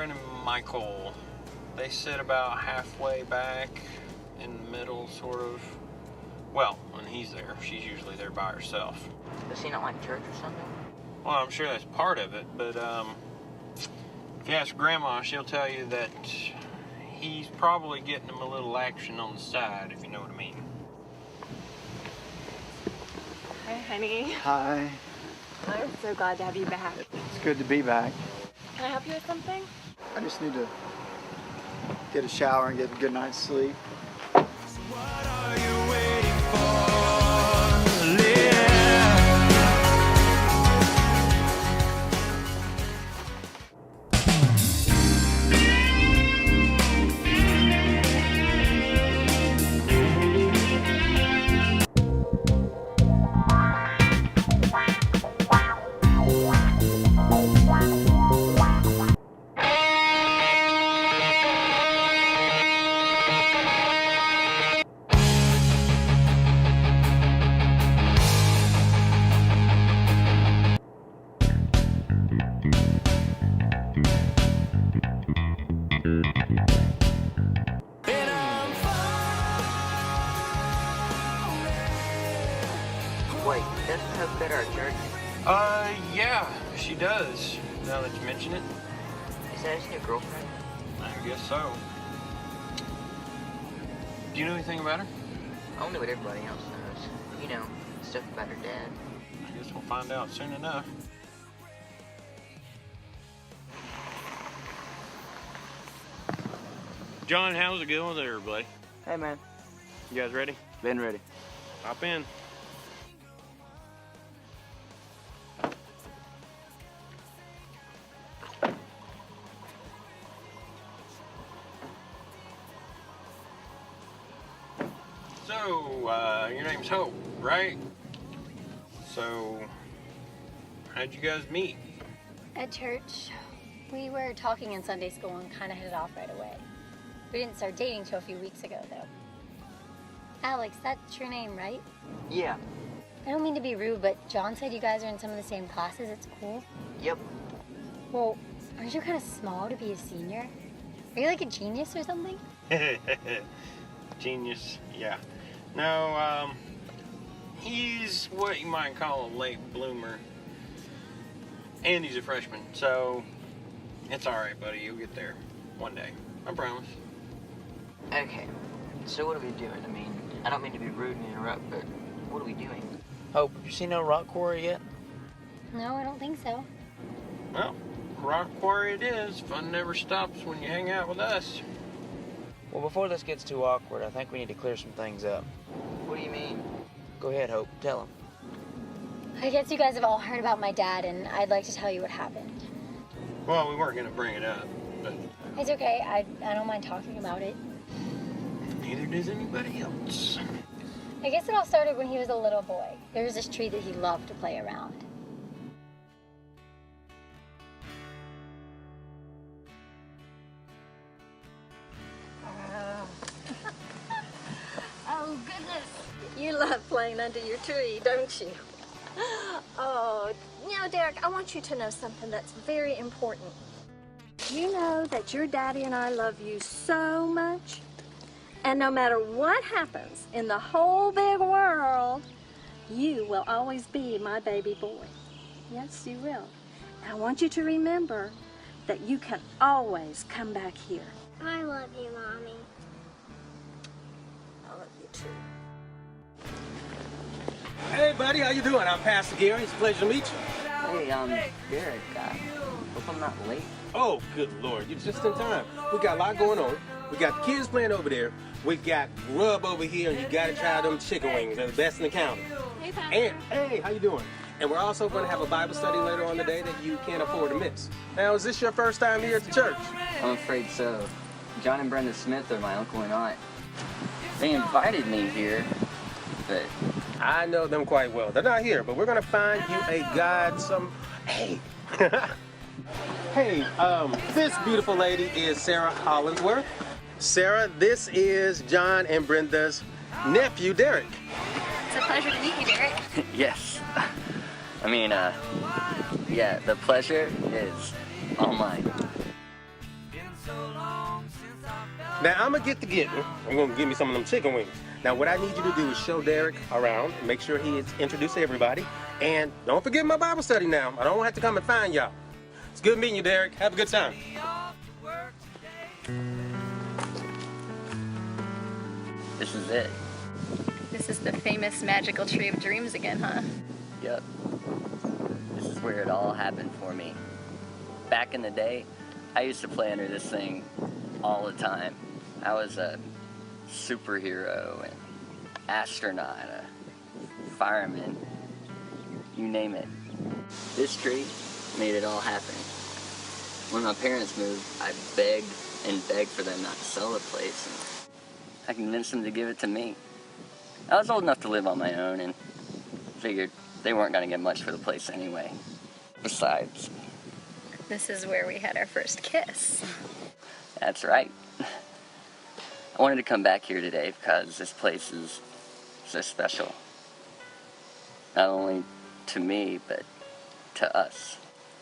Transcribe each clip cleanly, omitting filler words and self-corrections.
Aaron and Michael. They sit about halfway back in the middle, sort of. Well, when he's there, she's usually there by herself. Does he not like church or something? Well, I'm sure that's part of it, but if you ask Grandma, she'll tell you that he's probably getting him a little action on the side, if you know what I mean. Hi, honey. Hi. I'm so glad to have you back. It's good to be back. Can I help you with something? I just need to get a shower and get a good night's sleep. What are you waiting for? Wait, doesn't Hope go to our church? Yeah, she does, now that you mention it. Is that his new girlfriend? I guess so. Do you know anything about her? Only what everybody else knows. You know, stuff about her dad. I guess we'll find out soon enough. John, how's it going with everybody? Hey, man. You guys ready? Been ready. Hop in. So, your name's Hope, right? So, how'd you guys meet? At church. We were talking in Sunday school and kind of hit it off right away. We didn't start dating till a few weeks ago, though. Alex, that's your name, right? Yeah. I don't mean to be rude, but John said you guys are in some of the same classes at school. Yep. Well, aren't you kind of small to be a senior? Are you like a genius or something? Genius, yeah. No, he's what you might call a late bloomer. And he's a freshman, so it's alright, buddy. You'll get there one day. I promise. Okay. So what are we doing? I mean, I don't mean to be rude and interrupt, but what are we doing? Hope, have you seen no rock quarry yet? No, I don't think so. Well, rock quarry it is. Fun never stops when you hang out with us. Well, before this gets too awkward, I think we need to clear some things up. What do you mean? Go ahead, Hope. Tell him. I guess you guys have all heard about my dad, and I'd like to tell you what happened. Well, we weren't going to bring it up, but It's okay. I don't mind talking about it. neither does anybody else. I guess it all started when he was a little boy. There was this tree that he loved to play around. Oh, goodness. You love playing under your tree, don't you? Oh, you know, Derek, I want you to know something that's very important. You know that your daddy and I love you so much, and no matter what happens in the whole big world, you will always be my baby boy. Yes, you will. I want you to remember that you can always come back here. I love you, Mommy. I love you too. Hey, buddy, how you doing? I'm Pastor Gary. It's a pleasure to meet you. Hey, Derek, hope I'm not late. Oh, good Lord, you're just in time. We got a lot going on. We got the kids playing over there. We got grub over here, and you gotta try them chicken wings. They're the best in the county. Hey, Pastor. And, hey, how you doing? And we're also going to have a Bible study later on today that you can't afford to miss. Now, is this your first time here at the church? I'm afraid so. John and Brenda Smith are my uncle and aunt. They invited me here, but... I know them quite well. They're not here, but we're going to find you a guide, Hey! Hey, this beautiful lady is Sarah Hollingsworth. Sarah, this is John and Brenda's nephew, Derek. It's a pleasure to meet you, Derek. Yes. I mean, yeah, the pleasure is all mine. Now, I'm going to get to getting. I'm going to give me some of them chicken wings. Now, what I need you to do is show Derek around, make sure he is introduced to everybody. And don't forget my Bible study now. I don't have to come and find y'all. It's good meeting you, Derek. Have a good time. This is it. This is the famous magical tree of dreams again, huh? Yep. This is where it all happened for me. Back in the day, I used to play under this thing all the time. I was a superhero, an astronaut, a fireman, you name it. This tree made it all happen. When my parents moved, I begged and begged for them not to sell the place, and I convinced them to give it to me. I was old enough to live on my own and figured they weren't going to get much for the place anyway. Besides, This is where we had our first kiss. that's right. I wanted to come back here today because this place is so special. Not only to me, but to us.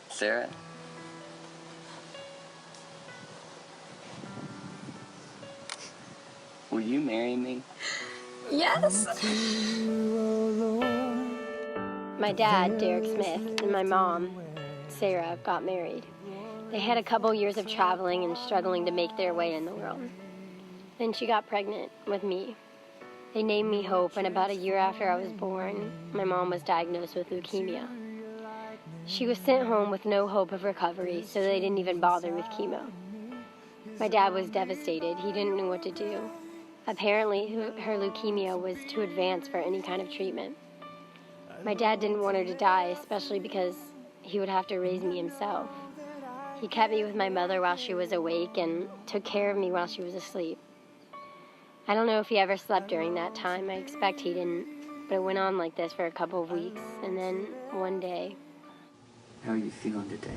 Sarah? Will you marry me? Yes. My dad, Derek Smith, and my mom, Sarah, got married. They had a couple years of traveling and struggling to make their way in the world. Then she got pregnant with me. They named me Hope, and about a year after I was born, my mom was diagnosed with leukemia. She was sent home with no hope of recovery, so they didn't even bother with chemo. My dad was devastated. He didn't know what to do. Apparently, her leukemia was too advanced for any kind of treatment. My dad didn't want her to die, especially because he would have to raise me himself. He kept me with my mother while she was awake and took care of me while she was asleep. I don't know if he ever slept during that time. I expect he didn't, but it went on like this for a couple of weeks, and then one day. How are you feeling today?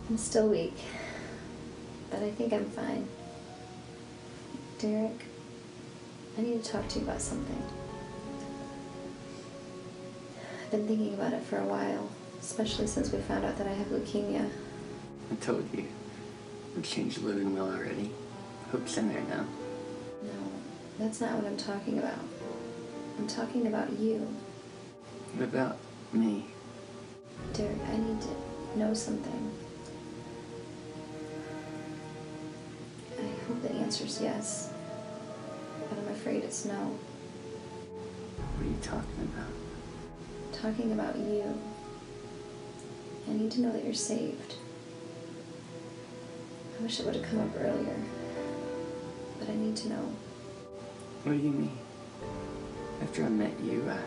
I'm still weak, but I think I'm fine. Derek, I need to talk to you about something. I've been thinking about it for a while, especially since we found out that I have leukemia. I told you. We changed the living will already. Hope's in there now. No, that's not what I'm talking about. I'm talking about you. What about me? Derek, I need to know something. I hope the answer's yes, but I'm afraid it's no. What are you talking about? Talking about you. I need to know that you're saved. I wish it would have come up earlier, but I need to know. What do you mean? After I met you, I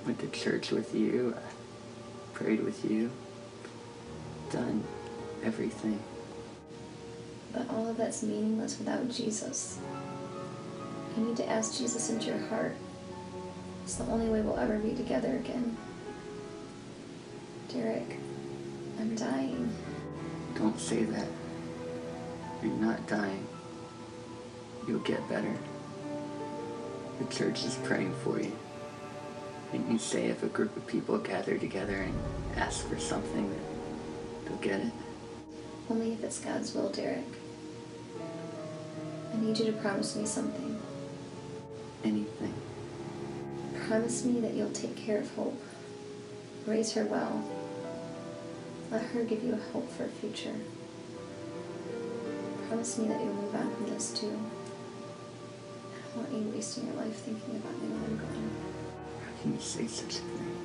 went to church with you, I prayed with you, done everything. But all of that's meaningless without Jesus. You need to ask Jesus into your heart. It's the only way we'll ever be together again. Derek, I'm dying. Don't say that. You're not dying. You'll get better. The church is praying for you. Didn't you say if a group of people gather together and ask for something, that they'll get it? Only if it's God's will, Derek. I need you to promise me something. Anything. Promise me that you'll take care of Hope. Raise her well. Let her give you a hope for a future. Promise me that you'll move on from this too. I don't want you wasting your life thinking about me when I'm gone. How can you say such a thing?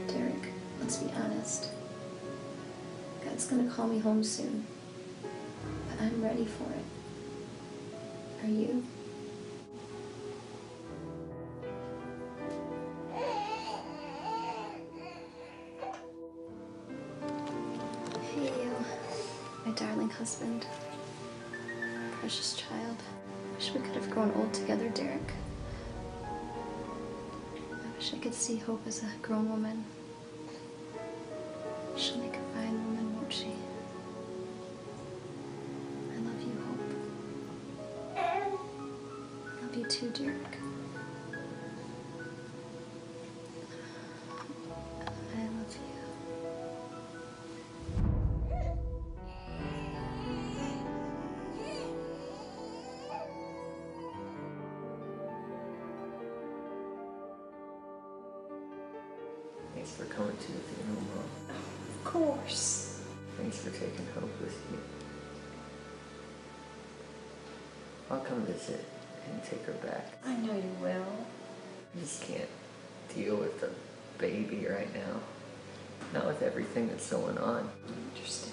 Derek, let's be honest. God's gonna call me home soon. But I'm ready for it. Are you? Hey, you. My darling husband. Precious child. Wish we could have grown old together, Derek. I wish I could see Hope as a grown woman. She'll make a fine woman, won't she? I love you, Hope. I love you too, Derek. I love you. for coming to the funeral, Mom. Of course. Thanks for taking Hope with you. I'll come visit and take her back. I know you will. I just can't deal with the baby right now. Not with everything that's going on. I understand.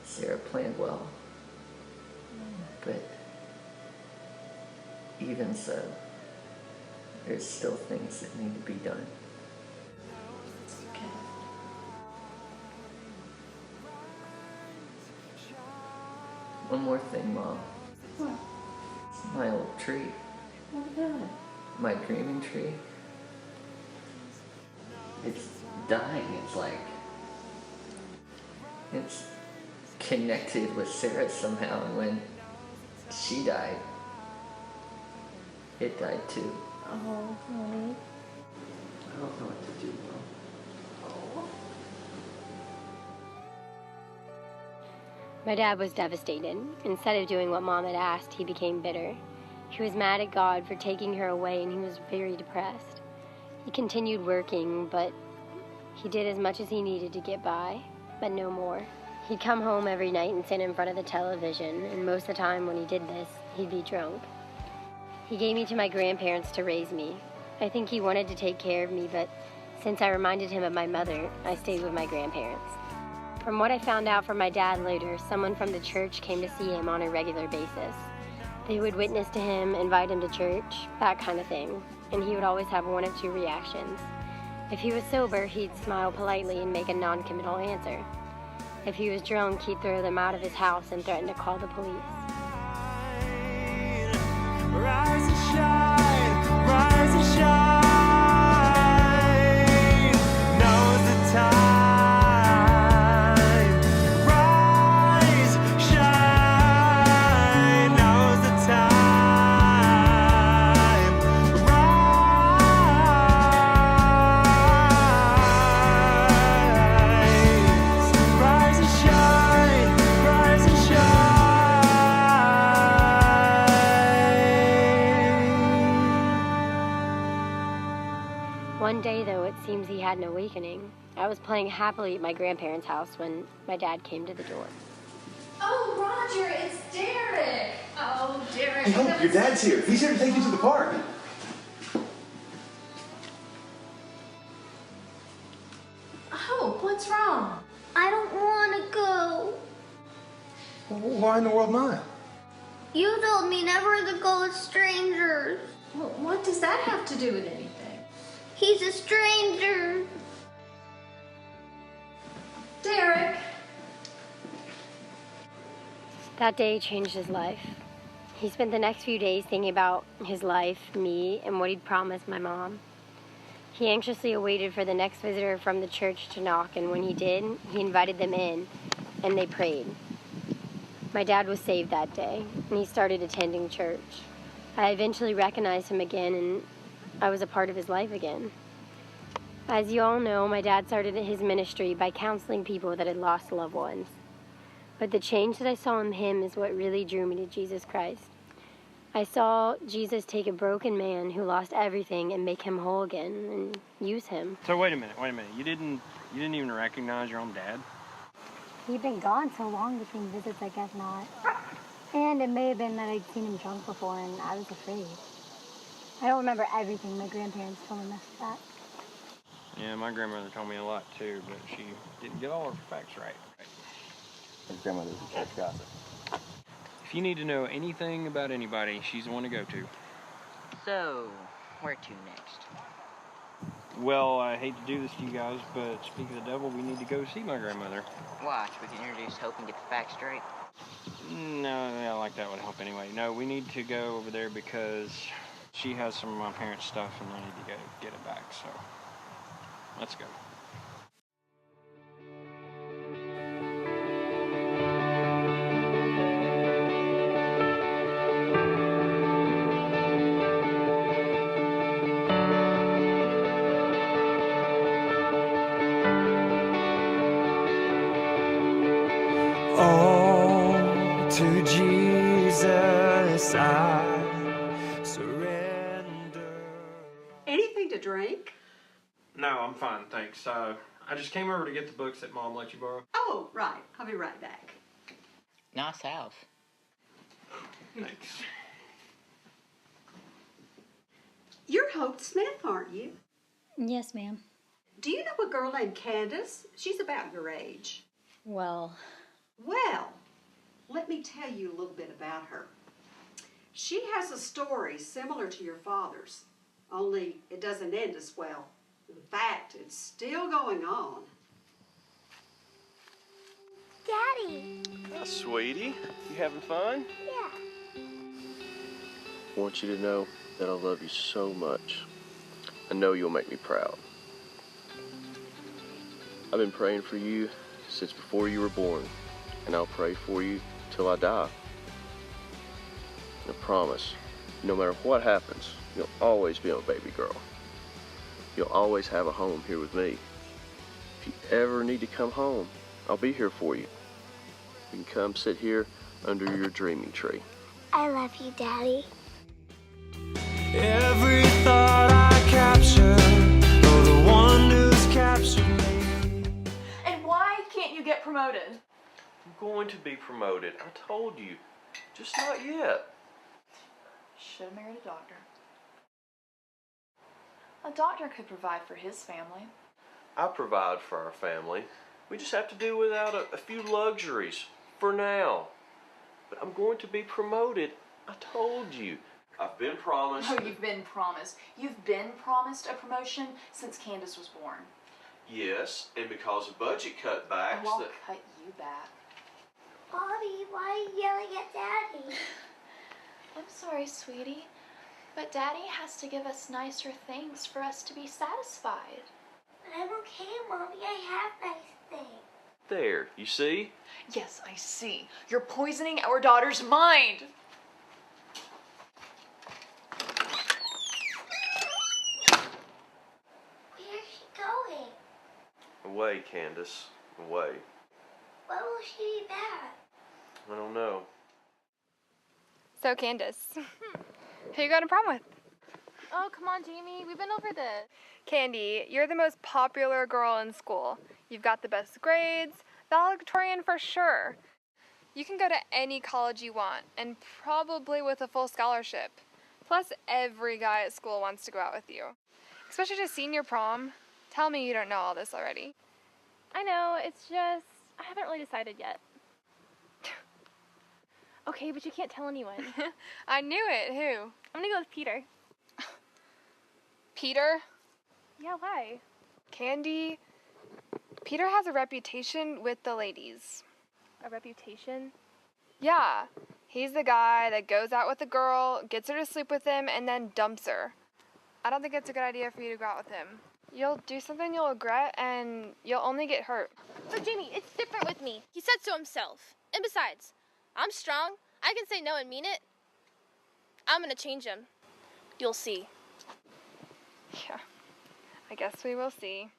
Sarah planned well. But even so, there's still things that need to be done. Okay. One more thing, Mom. What? My old tree. What about it? My dreaming tree. It's dying. It's connected with Sarah somehow, and when she died, it died too. Oh, really? I don't know what to do, Mom. My dad was devastated. Instead of doing what Mom had asked, he became bitter. He was mad at God for taking her away, and he was very depressed. He continued working, but he did as much as he needed to get by, but no more. He'd come home every night and sit in front of the television, and most of the time when he did this, he'd be drunk. He gave me to my grandparents to raise me. I think he wanted to take care of me, but since I reminded him of my mother, I stayed with my grandparents. From what I found out from my dad later, someone from the church came to see him on a regular basis. They would witness to him, invite him to church, that kind of thing, and he would always have one of two reactions. If he was sober, he'd smile politely and make a non-committal answer. If he was drunk, he'd throw them out of his house and threaten to call the police. Rise and shine, rise and shine. Now's the time. Rise, shine. Now's the time. Rise and shine, rise and shine. One day, though, it seems he had an awakening. I was playing happily at my grandparents' house when my dad came to the door. Oh, Roger, it's Derek. Oh, Derek. Hey, Hope, your dad's here. He's here to take you to the park. Hope, what's wrong? I don't want to go. Why in the world not? You told me never to go with strangers. Well, what does that have to do with anything? He's a stranger. Derek. That day changed his life. He spent the next few days thinking about his life, me, and what he'd promised my mom. He anxiously awaited for the next visitor from the church to knock, and when he did, he invited them in, and they prayed. My dad was saved that day, and he started attending church. I eventually recognized him again, and I was a part of his life again. As you all know, my dad started his ministry by counseling people that had lost loved ones. But the change that I saw in him is what really drew me to Jesus Christ. I saw Jesus take a broken man who lost everything and make him whole again and use him. So wait a minute. You didn't even recognize your own dad? He'd been gone so long between visits, I guess not. And it may have been that I'd seen him drunk before and I was afraid. I don't remember everything my grandparents told me after that. Yeah, my grandmother told me a lot too, but she didn't get all her facts right. His grandmother's a church gossip. If you need to know anything about anybody, she's the one to go to. So, where to next? Well, I hate to do this to you guys, but speak of the devil, we need to go see my grandmother. Watch, we can introduce Hope and get the facts straight. No, I like that would help anyway. No, we need to go over there because she has some of my parents' stuff and I need to go get it back, so let's go. Oh, to Jesus I surrender. Anything to drink? No, I'm fine, thanks. I just came over to get the books that Mom let you borrow. Oh, right. I'll be right back. Nice house. Thanks. You're Hope Smith, aren't you? Yes, ma'am. Do you know a girl named Candace? She's about your age. Well, let me tell you a little bit about her. She has a story similar to your father's, only it doesn't end as well. In fact, it's still going on. Daddy. Oh, sweetie, you having fun? Yeah. I want you to know that I love you so much. I know you'll make me proud. I've been praying for you since before you were born, and I'll pray for you till I die. And I promise, no matter what happens, you'll always be my baby girl. You'll always have a home here with me. If you ever need to come home, I'll be here for you. You can come sit here under your dreaming tree. I love you, Daddy. Every thought I capture, you're the one who's captured me. And why can't you get promoted? I'm going to be promoted. I told you. Just not yet. Should have married a doctor. A doctor could provide for his family. I provide for our family. We just have to do without a few luxuries for now. But I'm going to be promoted. I told you. I've been promised. Oh, you've been promised. You've been promised a promotion since Candace was born. Yes, and because of budget cutbacks. Oh, I'll cut you back. Bobby, why are you yelling at Daddy? I'm sorry, sweetie, but Daddy has to give us nicer things for us to be satisfied. But I'm okay, Mommy. I have nice things. There, you see? Yes, I see. You're poisoning our daughter's mind. Where's she going? Away, Candace. Away. When will she be back? I don't know. So, Candace, who you going to prom with? Oh, come on, Jamie. We've been over this. Candy, you're the most popular girl in school. You've got the best grades, valedictorian for sure. You can go to any college you want, and probably with a full scholarship. Plus, every guy at school wants to go out with you. Especially to senior prom. Tell me you don't know all this already. I know, it's just, I haven't really decided yet. Okay, but you can't tell anyone. I knew it. Who? I'm gonna go with Peter. Peter? Yeah, why? Candy, Peter has a reputation with the ladies. A reputation? Yeah, he's the guy that goes out with a girl, gets her to sleep with him, and then dumps her. I don't think it's a good idea for you to go out with him. You'll do something you'll regret, and you'll only get hurt. But Jamie, it's different with me. He said so himself. And besides, I'm strong. I can say no and mean it. I'm gonna change him. You'll see. Yeah, I guess we will see.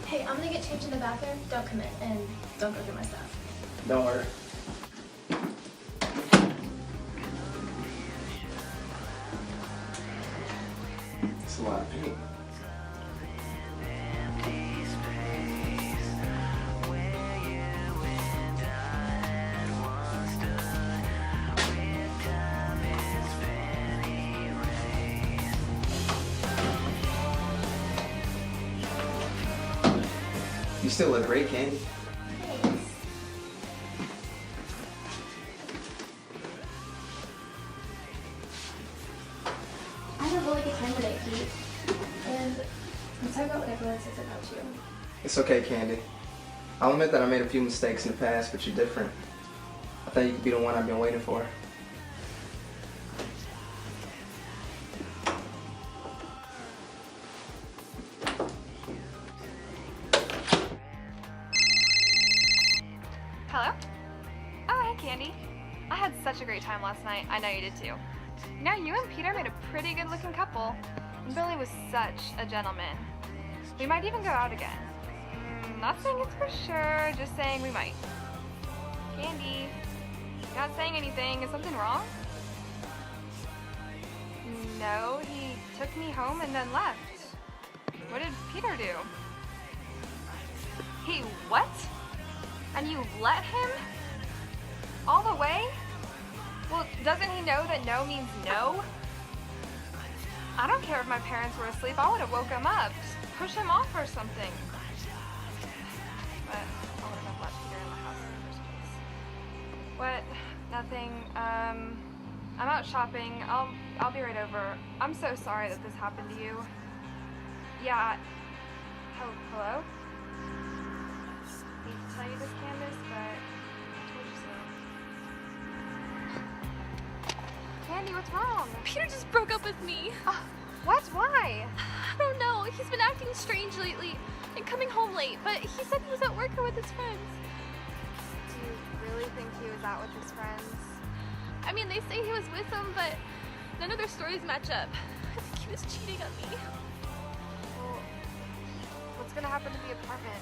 Hey, I'm gonna get changed in the bathroom. Don't come in and don't go through my stuff. Don't worry. It's a lot of paint. You still look great, Candy. Thanks. I had a really good time today, Pete. And I'm sorry about what everyone says about you. It's okay, Candy. I'll admit that I made a few mistakes in the past, but you're different. I thought you could be the one I've been waiting for. Hello? such a great time last night. I know you did too. You know, you and Peter made a pretty good looking couple. And Billy was such a gentleman. We might even go out again. Not saying it's for sure, just saying we might. Candy, you're not saying anything. Is something wrong? No, he took me home and then left. What did Peter do? He what? And you let him? All the way? Well, doesn't he know that no means no? I don't care if my parents were asleep. I would have woke him up. Just push him off or something. But I wouldn't have let Peter in the house in the first place. What? Nothing. I'm out shopping. I'll be right over. I'm so sorry that this happened to you. Yeah. Hello? I hate to tell you this, Candace, but I told you so. Candy, what's wrong? Peter just broke up with me. What? Why? I don't know. He's been acting strange lately and coming home late, but he said he was at work or with his friends. Do you really think he was out with his friends? I mean, they say he was with them, but none of their stories match up. I think he was cheating on me. Well, what's gonna happen to the apartment?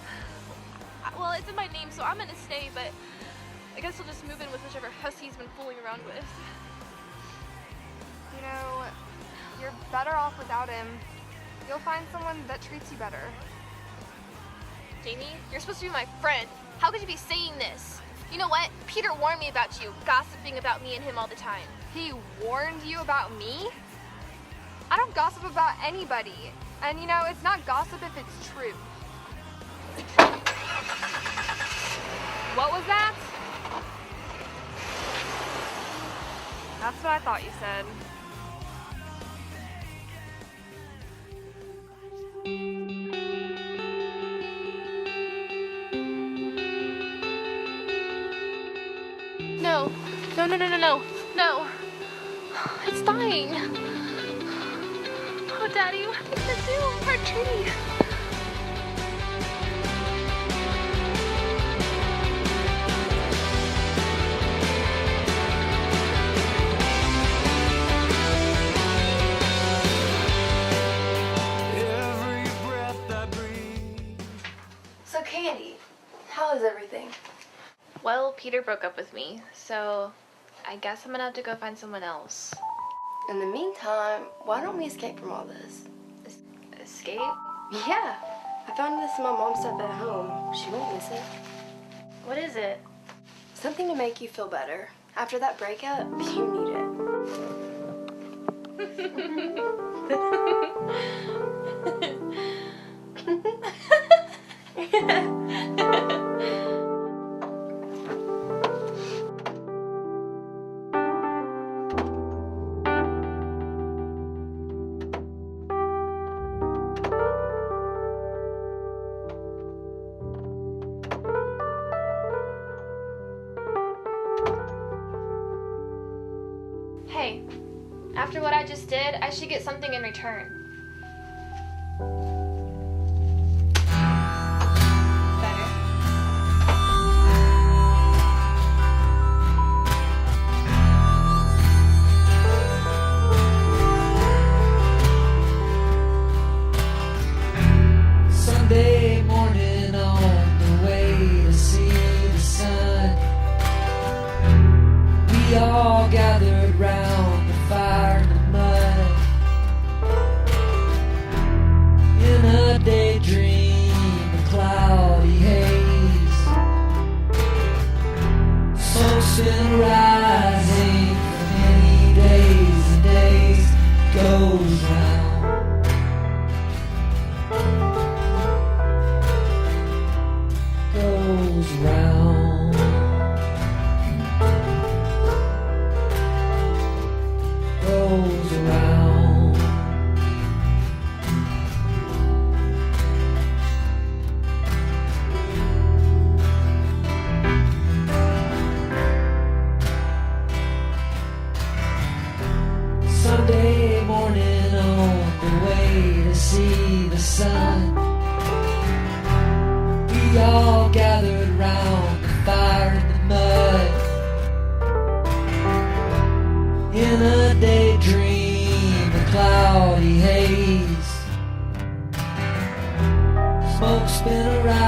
Well, it's in my name, so I'm gonna stay, but I guess I'll just move in with whichever hussy he's been fooling around with. You know, you're better off without him. You'll find someone that treats you better. Jamie, you're supposed to be my friend. How could you be saying this? You know what? Peter warned me about you, gossiping about me and him all the time. He warned you about me? I don't gossip about anybody. And you know, it's not gossip if it's true. What was that? That's what I thought you said. No. No. It's dying. Oh, Daddy, what are we gonna do? Our tree. So, Candy, how is everything? Well, Peter broke up with me, so I guess I'm gonna have to go find someone else. In the meantime, why don't we escape from all this? Escape? Yeah. I found this in my mom's stuff at home. She won't miss it. What is it? Something to make you feel better. After that breakup, you need it. Hey, after what I just did, I should get something in return. Sunday morning on the way to see the sun, we all gathered round the fire in the mud, in a daydream, a cloudy haze. Smoke's been rising for many days and days, goes round. Goes round, goes around. Sunday morning on the way to see the sun, we all gathered round the fire in the mud, been a ride.